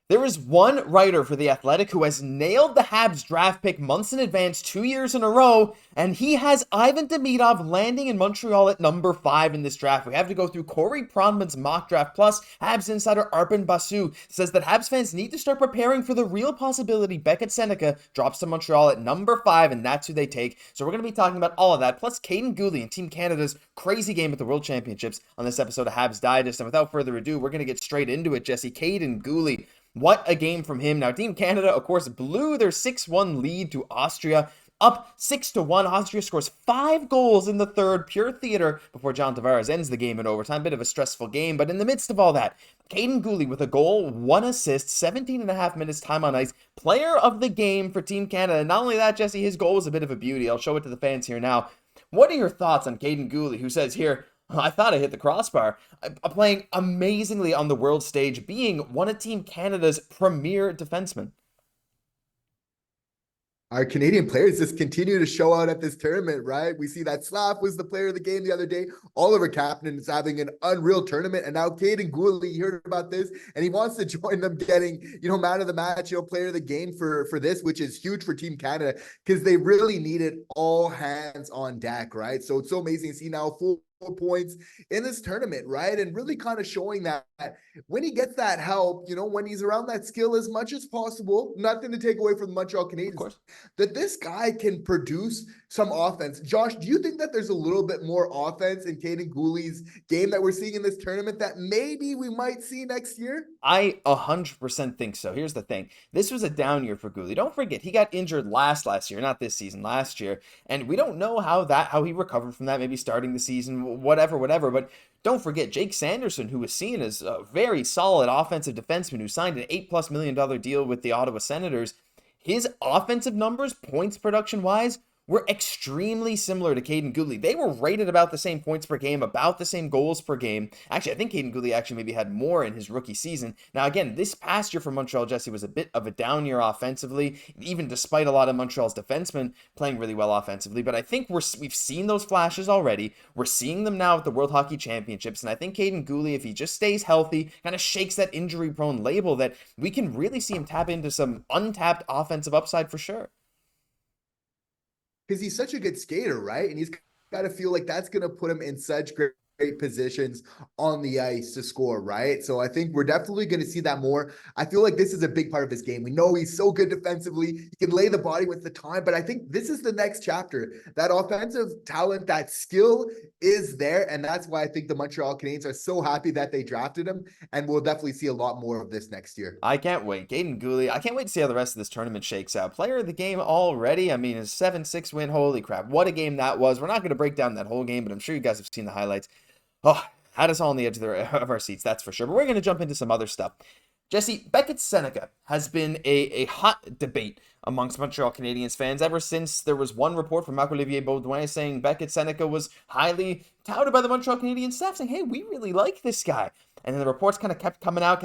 There is one writer for The Athletic who has nailed the Habs draft pick months in advance 2 years in a row, and he has Ivan Demidov landing in Montreal at number 5 in this draft. We have to go through Corey Pronman's mock draft, plus Habs insider Arpon Basu says that Habs fans need to start preparing for the real possibility Beckett Sennecke drops to Montreal at number 5, and that's who they take. So we're going to be talking about all of that, plus Kaiden Guhle and Team Canada's crazy game at the World Championships on this episode of Habs Digest. And without further ado, we're going to get straight into it, Jesse. Kaiden Guhle. What a game from him. Now, Team Canada, of course, blew their 6-1 lead to Austria, up 6-1. Austria scores 5 goals in the third, pure theater, before John Tavares ends the game in overtime. Bit of a stressful game, but in the midst of all that, Kaiden Guhle with a goal, 1 assist, 17 and a half minutes time on ice, player of the game for Team Canada. Not only that, Jesse, his goal was a bit of a beauty. I'll show it to the fans here now. What are your thoughts on Kaiden Guhle, who says here, I thought I hit the crossbar, playing amazingly on the world stage, being one of Team Canada's premier defensemen? Our Canadian players just continue to show out at this tournament, right? We see that Slav was the player of the game the other day. Oliver Kapanen is having an unreal tournament. And now Kaiden Guhle, you heard about this, and he wants to join them getting, man of the match, player of the game for this, which is huge for Team Canada because they really needed all hands on deck, right? So it's so amazing to see now full points in this tournament, right? And really kind of showing that when he gets that help, when he's around that skill as much as possible, nothing to take away from the Montreal Canadiens, that this guy can produce some offense. Josh, do you think that there's a little bit more offense in Kaiden Guhle's game that we're seeing in this tournament that maybe we might see next year? I 100% think so. Here's the thing. This was a down year for Guhle. Don't forget, he got injured last year, not this season, last year. And we don't know how he recovered from that, maybe starting the season, whatever. But don't forget, Jake Sanderson, who was seen as a very solid offensive defenseman who signed an $8+ million deal with the Ottawa Senators, his offensive numbers, points production-wise, were extremely similar to Kaiden Guhle. They were rated about the same points per game, about the same goals per game. Actually, I think Kaiden Guhle actually maybe had more in his rookie season. Now, again, this past year for Montreal, Jesse, was a bit of a down year offensively, even despite a lot of Montreal's defensemen playing really well offensively. But I think we've seen those flashes already. We're seeing them now at the World Hockey Championships. And I think Kaiden Guhle, if he just stays healthy, kind of shakes that injury-prone label, that we can really see him tap into some untapped offensive upside for sure. Because he's such a good skater, right? And he's got to feel like that's going to put him in such great positions on the ice to score, right? So I think we're definitely going to see that more. I feel like this is a big part of his game. We know he's so good defensively. He can lay the body with the time, but I think this is the next chapter. That offensive talent, that skill is there, and that's why I think the Montreal Canadiens are so happy that they drafted him, and we'll definitely see a lot more of this next year. I can't wait. Kaiden Guhle, I can't wait to see how the rest of this tournament shakes out. Player of the game already. I mean, a 7-6 win. Holy crap. What a game that was. We're not going to break down that whole game, but I'm sure you guys have seen the highlights. Oh, had us all on the edge of our seats, that's for sure. But we're going to jump into some other stuff. Jesse, Beckett Sennecke has been a hot debate amongst Montreal Canadiens fans ever since there was one report from Marc-Olivier Beaudoin saying Beckett Sennecke was highly touted by the Montreal Canadiens staff, saying, hey, we really like this guy. And then the reports kind of kept coming out,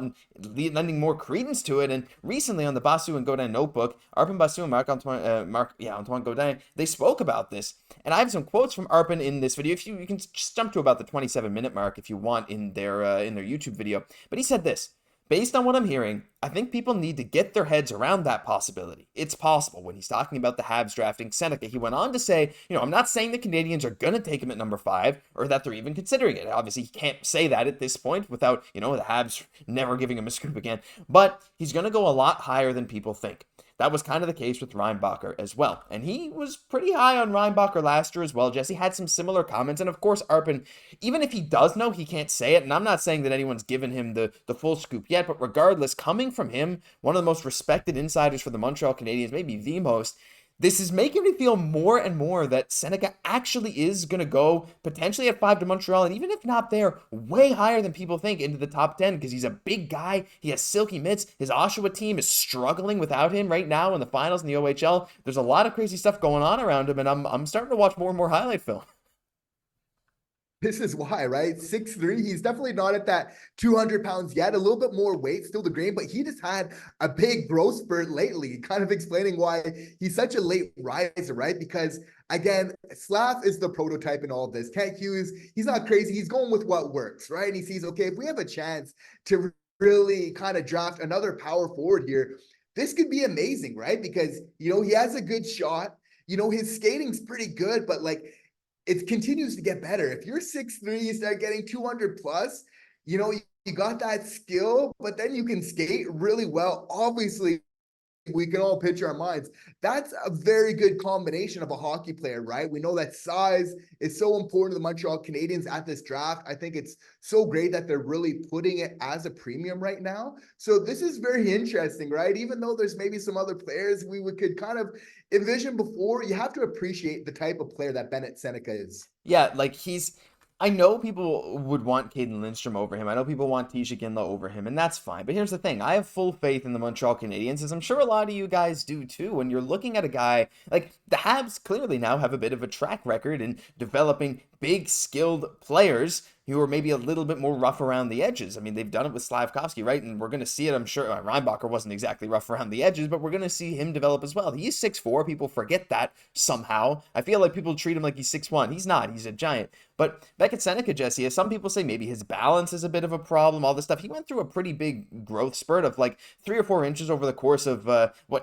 and lending more credence to it. And recently on the Basu and Godin notebook, Arpon Basu and Antoine Godin, they spoke about this. And I have some quotes from Arpon in this video. If you can just jump to about the 27-minute mark if you want in their YouTube video. But he said this: based on what I'm hearing, I think people need to get their heads around that possibility. It's possible. When he's talking about the Habs drafting Sennecke, he went on to say, I'm not saying the Canadiens are going to take him at number 5 or that they're even considering it. Obviously, he can't say that at this point without, the Habs never giving him a scoop again. But he's going to go a lot higher than people think. That was kind of the case with Reinbacher as well. And he was pretty high on Reinbacher last year as well. Jesse had some similar comments. And of course, Arpon, even if he does know, he can't say it. And I'm not saying that anyone's given him the full scoop yet. But regardless, coming from him, one of the most respected insiders for the Montreal Canadiens, maybe the most, this is making me feel more and more that Sennecke actually is going to go potentially at 5 to Montreal, and even if not there, way higher than people think into the top 10, because he's a big guy. He has silky mitts. His Oshawa team is struggling without him right now in the finals in the OHL. There's a lot of crazy stuff going on around him, and I'm starting to watch more and more highlight film. This is why, right? 6'3", he's definitely not at that 200 pounds yet, a little bit more weight still to gain, but he just had a big growth spurt lately, kind of explaining why he's such a late riser, right? Because again, Slav is the prototype in all of this. Kent Hughes, he's not crazy. He's going with what works, right? And he sees, okay, if we have a chance to really kind of draft another power forward here, this could be amazing, right? Because, he has a good shot. His skating's pretty good, but like it continues to get better. If you're 6'3", you start getting 200 plus, you got that skill, but then you can skate really well. Obviously, we can all picture our minds. That's a very good combination of a hockey player, right? We know that size is so important to the Montreal Canadiens at this draft. I think it's so great that they're really putting it as a premium right now. So this is very interesting, right? Even though there's maybe some other players we could kind of envision before, you have to appreciate the type of player that Beckett Sennecke is. Yeah, like I know people would want Kaiden Lindstrom over him. I know people want Tisha Ginla over him, and that's fine. But here's the thing. I have full faith in the Montreal Canadiens, as I'm sure a lot of you guys do too. When you're looking at a guy, like the Habs clearly now have a bit of a track record in developing big, skilled players who are maybe a little bit more rough around the edges. I mean, they've done it with Slafkovsky, right? And we're going to see it, I'm sure. Reinbacher wasn't exactly rough around the edges, but we're going to see him develop as well. He's 6'4". People forget that somehow. I feel like people treat him like he's 6'1". He's not. He's a giant. But Beckett Sennecke, Jesse, as some people say, maybe his balance is a bit of a problem, all this stuff. He went through a pretty big growth spurt of like 3 or 4 inches over the course of,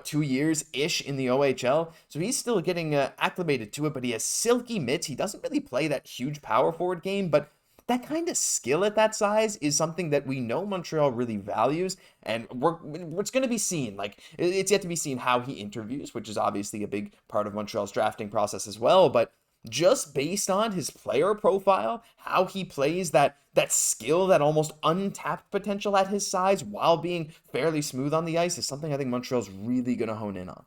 2 years-ish in the OHL. So he's still getting acclimated to it, but he has silky mitts. He doesn't really play that huge power forward game, but that kind of skill at that size is something that we know Montreal really values, and it's going to be seen. Like, it's yet to be seen how he interviews, which is obviously a big part of Montreal's drafting process as well, but just based on his player profile, how he plays, that skill, that almost untapped potential at his size while being fairly smooth on the ice is something I think Montreal's really going to hone in on.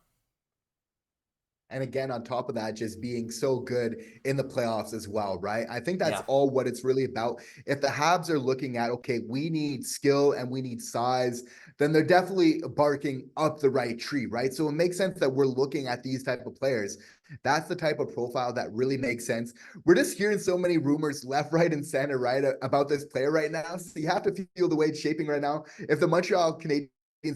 And again, on top of that, just being so good in the playoffs as well, right? I think that's all what it's really about. If the Habs are looking at, okay, we need skill and we need size, then they're definitely barking up the right tree, right? So it makes sense that we're looking at these type of players. That's the type of profile that really makes sense. We're just hearing so many rumors left, right, and center, right, about this player right now. So you have to feel the way it's shaping right now. If the Montreal Canadiens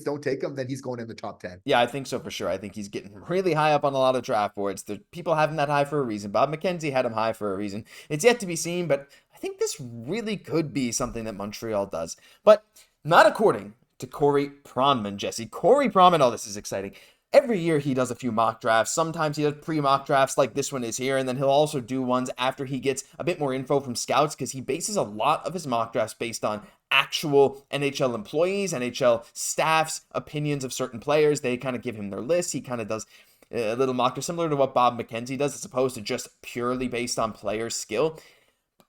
don't take him, then he's going in the top 10. Yeah, I think so for sure. I think he's getting really high up on a lot of draft boards. The people have him that high for a reason. Bob McKenzie had him high for a reason. It's yet to be seen, but I think this really could be something that Montreal does. But not according to Corey Pronman, Jesse. Corey Pronman, oh, this is exciting. Every year he does a few mock drafts. Sometimes he does pre-mock drafts like this one is here, and then he'll also do ones after he gets a bit more info from scouts, because he bases a lot of his mock drafts based on actual NHL employees, NHL staff's opinions of certain players. They kind of give him their list. He kind of does a little mock draft similar to what Bob McKenzie does, as opposed to just purely based on player skill.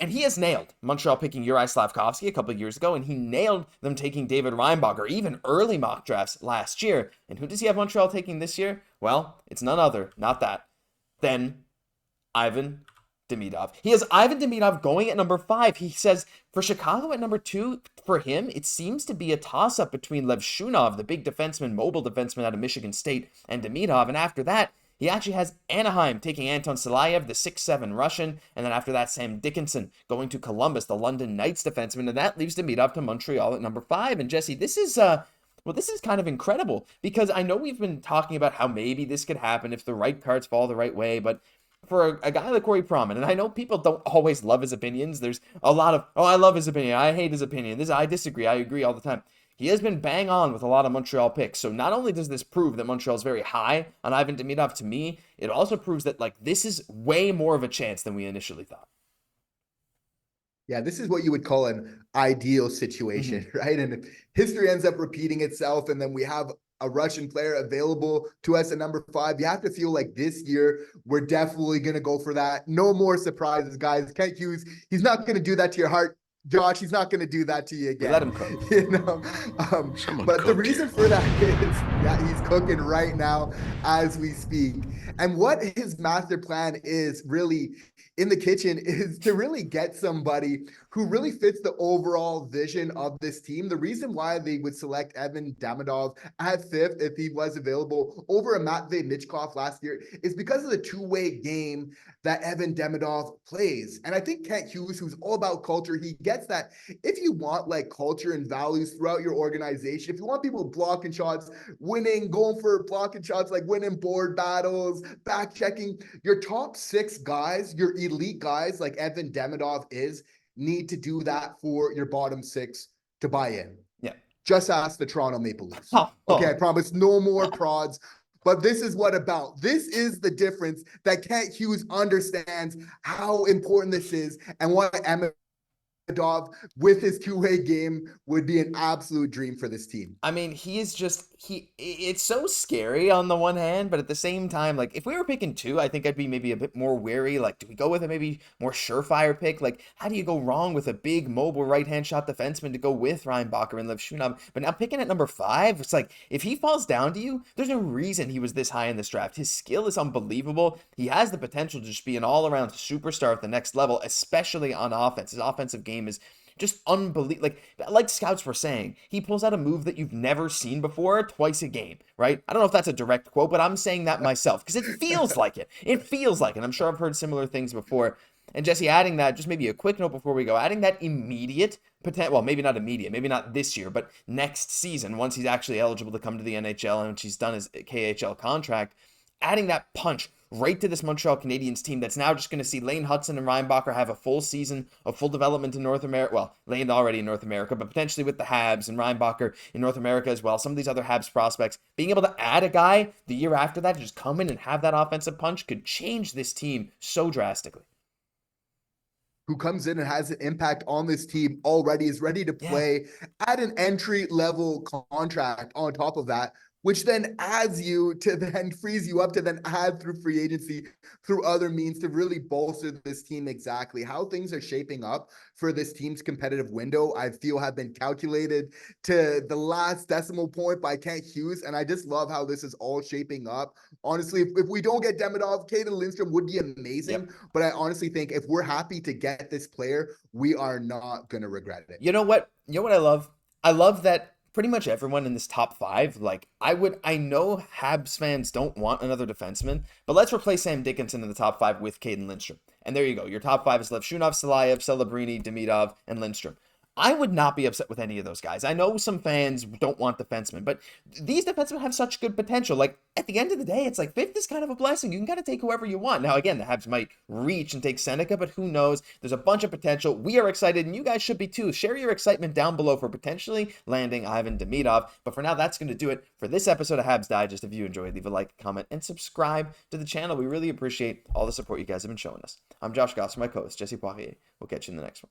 And he has nailed Montreal picking Juraj Slafkovsky a couple of years ago, and he nailed them taking David Reinbacher, even early mock drafts last year. And who does he have Montreal taking this year? Well, it's none other, not that, than Ivan Demidov. He has Ivan Demidov going at number 5. He says for Chicago at number 2, for him, it seems to be a toss-up between Lev Shunov, the big defenseman, mobile defenseman out of Michigan State, and Demidov. And after that, he actually has Anaheim taking Anton Silayev, the 6'7" Russian, and then after that, Sam Dickinson going to Columbus, the London Knights defenseman, and that leaves Demidov to Montreal at number 5. And Jesse, this is kind of incredible, because I know we've been talking about how maybe this could happen if the right cards fall the right way, but for a guy like Corey Pronman, and I know people don't always love his opinions. There's a lot of, I love his opinion, I hate his opinion, I disagree, I agree all the time. He has been bang on with a lot of Montreal picks. So not only does this prove that Montreal is very high on Ivan Demidov, to me, it also proves that this is way more of a chance than we initially thought. Yeah, this is what you would call an ideal situation, right? And if history ends up repeating itself, and then we have a Russian player available to us at number 5, you have to feel like this year we're definitely going to go for that. No more surprises, guys. Kent Hughes, he's not going to do that to your heart. Josh, he's not going to do that to you again. Let him cook. But the reason for that is that he's cooking right now as we speak. And what his master plan is really in the kitchen is to really get somebody who really fits the overall vision of this team. The reason why they would select Ivan Demidov at 5th if he was available over a Matvei Michkov last year is because of the two-way game that Ivan Demidov plays. And I think Kent Hughes, who's all about culture, he gets that. If you want culture and values throughout your organization, if you want people blocking shots, winning, going for blocking shots, winning board battles, back checking, your top 6 guys, your elite guys like Ivan Demidov need to do that for your bottom 6 to buy in. Yeah. Just ask the Toronto Maple Leafs. Okay, I promise no more prods. But this is what about. This is the difference that Kent Hughes understands how important this is and what Demidov with his two-way game would be an absolute dream for this team. I mean, it's so scary on the one hand, but at the same time, like, if we were picking two, I think I'd be maybe a bit more wary. Like, do we go with a maybe more surefire pick? Like, how do you go wrong with a big mobile right-hand shot defenseman to go with Reinbacher and Slafkovsky? But now picking at number 5, it's like, if he falls down to you, there's no reason he was this high in this draft. His skill is unbelievable. He has the potential to just be an all-around superstar at the next level, especially on offense. His offensive game is just unbelievable. Like scouts were saying, he pulls out a move that you've never seen before twice a game, right? I don't know if that's a direct quote, but I'm saying that myself because it feels like it. It feels like it. I'm sure I've heard similar things before. And Jesse, adding that, just maybe a quick note before we go, adding that immediate potential, well, maybe not immediate, maybe not this year, but next season, once he's actually eligible to come to the NHL and once he's done his KHL contract, adding that punch right to this Montreal Canadiens team that's now just going to see Lane Hutson and Reinbacher have a full season of full development in North America. Well, Lane already in North America, but potentially with the Habs and Reinbacher in North America as well. Some of these other Habs prospects, being able to add a guy the year after that to just come in and have that offensive punch could change this team so drastically. Who comes in and has an impact on this team already, is ready to play at an entry-level contract on top of that, which then adds you to then frees you up to then add through free agency, through other means to really bolster this team. Exactly how things are shaping up for this team's competitive window, I feel have been calculated to the last decimal point by Kent Hughes. And I just love how this is all shaping up. Honestly, if we don't get Demidov, Cayden Lindstrom would be amazing. Yep. But I honestly think if we're happy to get this player, we are not going to regret it. You know what? You know what I love? I love that pretty much everyone in this top 5, like, I know Habs fans don't want another defenseman, but let's replace Sam Dickinson in the top 5 with Cayden Lindstrom. And there you go. Your top 5 is Slafkovsky, Salayev, Celebrini, Demidov, and Lindstrom. I would not be upset with any of those guys. I know some fans don't want defensemen, but these defensemen have such good potential. Like, at the end of the day, it's like 5th is kind of a blessing. You can kind of take whoever you want. Now, again, the Habs might reach and take Sennecke, but who knows? There's a bunch of potential. We are excited, and you guys should be too. Share your excitement down below for potentially landing Ivan Demidov. But for now, that's going to do it for this episode of Habs Digest. If you enjoyed, leave a like, comment, and subscribe to the channel. We really appreciate all the support you guys have been showing us. I'm Josh Gosse, my co-host, Jesse Poirier. We'll catch you in the next one.